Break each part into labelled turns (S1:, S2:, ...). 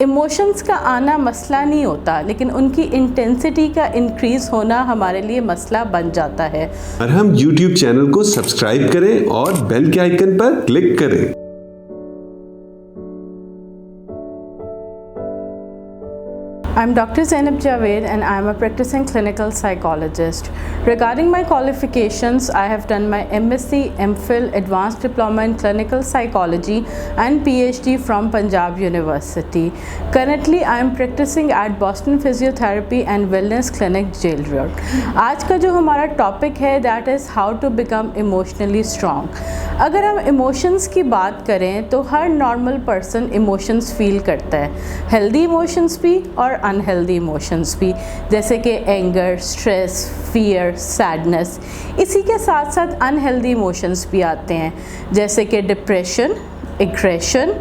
S1: Emotions का आना मसला नहीं होता, लेकिन उनकी इंटेंसिटी का इंक्रीज़ होना हमारे लिए मसला बन जाता है।
S2: मरहम यूट्यूब चैनल को सब्सक्राइब करें और बेल के आइकन पर क्लिक करें।
S1: I'm Dr. Zainab Javed and I am a practicing clinical psychologist. Regarding my qualifications, I have done my MSc, MPhil, Advanced Diploma in Clinical Psychology and PhD from Punjab University. Currently, I am practicing at Boston Physiotherapy and Wellness Clinic, Jail Road. आज का जो हमारा topic है that is how to become emotionally strong. अगर हम emotions की बात करें तो हर नॉर्मल पर्सन इमोशंस फील करता है, हेल्दी इमोशंस भी और अनहेल्दी इमोशंस भी, जैसे कि एंगर, स्ट्रेस, फियर, सैडनेस। इसी के साथ साथ अनहेल्दी इमोशंस भी आते हैं, जैसे कि डिप्रेशन, एग्रेशन,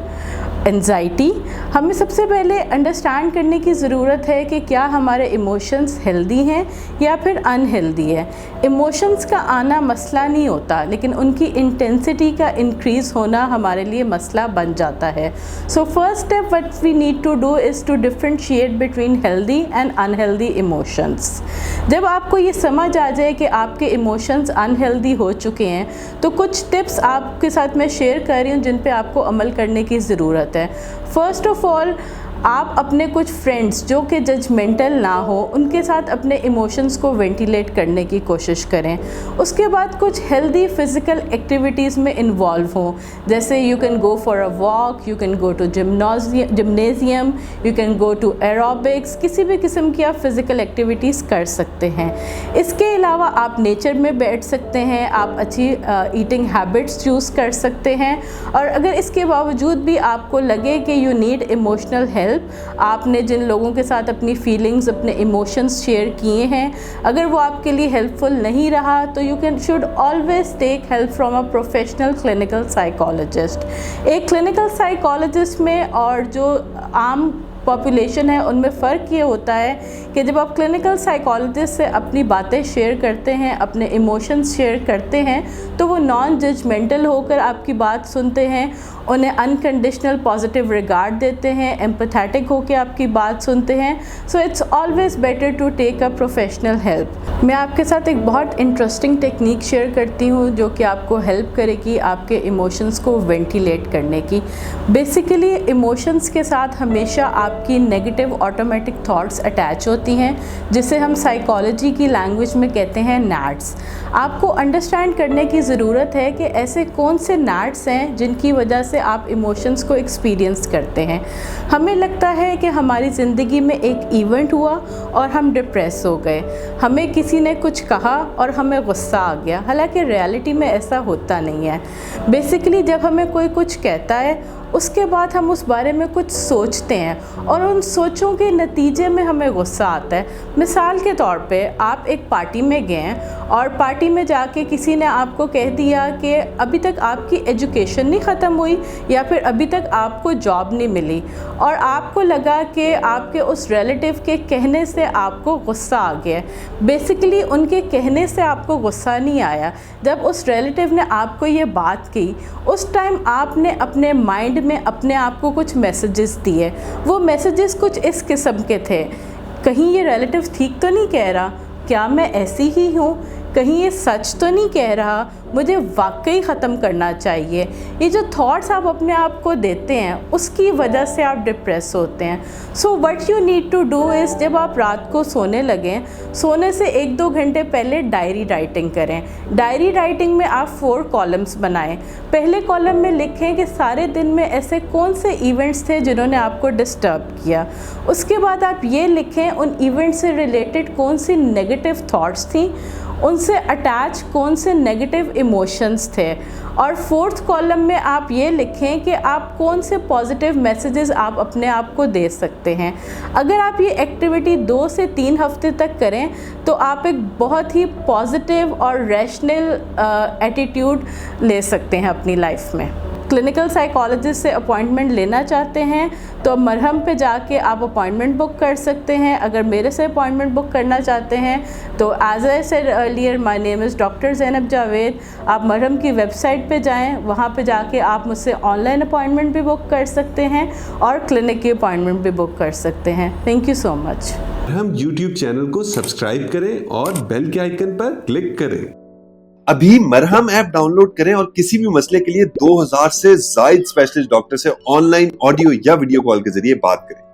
S1: एंजाइटी। हमें सबसे पहले अंडरस्टैंड करने की ज़रूरत है कि क्या हमारे इमोशंस हेल्दी हैं या फिर अनहेल्दी है। इमोशंस का आना मसला नहीं होता, लेकिन उनकी इंटेंसिटी का इंक्रीज़ होना हमारे लिए मसला बन जाता है। So first step what we need to do is to differentiate between healthy and unhealthy emotions. जब आपको ये समझ आ जाए कि आपके इमोशंस अनहेल्दी हो चुके हैं, तो कुछ टिप्स आपके साथ मैं शेयर कर रही हूँ जिन पे आपको अमल करने की ज़रूरत है। फर्स्ट ऑफ ऑल, आप अपने कुछ फ्रेंड्स जो कि जजमेंटल ना हो, उनके साथ अपने इमोशंस को वेंटिलेट करने की कोशिश करें। उसके बाद कुछ हेल्दी फिज़िकल एक्टिविटीज़ में इन्वॉल्व हों, जैसे you can go for a walk, you can go to gymnasium, you can go to aerobics. किसी भी किस्म की आप फ़िज़िकल एक्टिविटीज़ कर सकते हैं। इसके अलावा आप नेचर में बैठ सकते हैं, आप अच्छी ईटिंग हैबिट्स चूज़ कर सकते हैं। और अगर इसके बावजूद भी आपको लगे कि यू नीड इमोशनल हेल्प, आपने जिन लोगों के साथ अपनी फीलिंग्स, अपने इमोशंस शेयर किए हैं, अगर वो आपके लिए हेल्पफुल नहीं रहा, तो you should always take help from a professional clinical psychologist. एक क्लिनिकल साइकोलॉजिस्ट में और जो आम पॉपुलेशन है उनमें फ़र्क ये होता है कि जब आप क्लिनिकल साइकोलॉजिस्ट से अपनी बातें शेयर करते हैं, अपने इमोशंस शेयर करते हैं, तो वो नॉन जजमेंटल होकर आपकी बात सुनते हैं, उन्हें अनकंडीशनल पॉजिटिव रिगार्ड देते हैं, एम्पैथेटिक होकर आपकी बात सुनते हैं। So it's always better to take a professional help. मैं आपके साथ एक बहुत इंटरेस्टिंग टेक्निक शेयर करती हूँ जो कि आपको हेल्प करेगी आपके इमोशंस को वेंटिलेट करने की। बेसिकली इमोशंस के साथ हमेशा आपकी नेगेटिव ऑटोमेटिक थॉट्स अटैच होती हैं, जिसे हम साइकोलॉजी की लैंग्वेज में कहते हैं नैट्स। आपको अंडरस्टैंड करने की ज़रूरत है कि ऐसे कौन से नैट्स हैं जिनकी वजह से आप इमोशंस को एक्सपीरियंस करते हैं। हमें लगता है कि हमारी ज़िंदगी में एक इवेंट हुआ और हम डिप्रेस हो गए, हमें किसी ने कुछ कहा और हमें गुस्सा आ गया, हालांकि रियलिटी में ऐसा होता नहीं है। बेसिकली जब हमें कोई कुछ कहता है, उसके बाद हम उस बारे में कुछ सोचते हैं और उन सोचों के नतीजे में हमें गुस्सा आता है। मिसाल के तौर पे आप एक पार्टी में गए हैं और पार्टी में जाके किसी ने आपको कह दिया कि अभी तक आपकी एजुकेशन नहीं ख़त्म हुई या फिर अभी तक आपको जॉब नहीं मिली, और आपको लगा कि आपके उस रिलेटिव के कहने से आपको गुस्सा आ गया। बेसिकली उनके कहने से आपको गुस्सा नहीं आया। जब उस रिलेटिव ने आपको ये बात की, उस टाइम आपने अपने माइंड में अपने आप को कुछ मैसेजेस दिए। वो मैसेजेस कुछ इस किस्म के थे, कहीं ये रिलेटिव ठीक तो नहीं कह रहा, क्या मैं ऐसी ही हूँ, कहीं ये सच तो नहीं कह रहा, मुझे वाकई ख़त्म करना चाहिए। ये जो थॉट्स आप अपने आप को देते हैं, उसकी वजह से आप डिप्रेस होते हैं। So what you need to do is, जब आप रात को सोने लगें, सोने से 1-2 घंटे पहले डायरी राइटिंग करें। डायरी राइटिंग में आप 4 कॉलम्स बनाएं। पहले कॉलम में लिखें कि सारे दिन में ऐसे कौन से इवेंट्स थे जिन्होंने आपको डिस्टर्ब किया। उसके बाद आप ये लिखें उन इवेंट से रिलेटेड कौन सी नेगेटिव थॉट्स थी, उनसे अटैच कौन से नेगेटिव इमोशंस थे। और 4th कॉलम में आप ये लिखें कि आप कौन से पॉजिटिव मैसेजेस आप अपने आप को दे सकते हैं। अगर आप ये एक्टिविटी 2 से 3 हफ्ते तक करें, तो आप एक बहुत ही पॉजिटिव और रैशनल एटीट्यूड ले सकते हैं अपनी लाइफ में। क्लिनिकल साइकोलॉजिस्ट से अपॉइंटमेंट लेना चाहते हैं तो मरहम पे जाके आप अपॉइंटमेंट बुक कर सकते हैं। अगर मेरे से अपॉइंटमेंट बुक करना चाहते हैं तो as I said earlier, my name is doctor Zainab Javed. आप मरहम की वेबसाइट पे जाएं, वहाँ पे जाके आप मुझसे ऑनलाइन अपॉइंटमेंट भी बुक कर सकते हैं और क्लिनिक की अपॉइंटमेंट भी बुक कर सकते हैं। Thank you so much.
S2: हम YouTube चैनल को सब्सक्राइब करें और बेल के आइकन पर क्लिक करें।
S3: अभी मरहम ऐप डाउनलोड करें और किसी भी मसले के लिए 2000 से ज्यादा स्पेशलिस्ट डॉक्टर से ऑनलाइन ऑडियो या वीडियो कॉल के जरिए बात करें।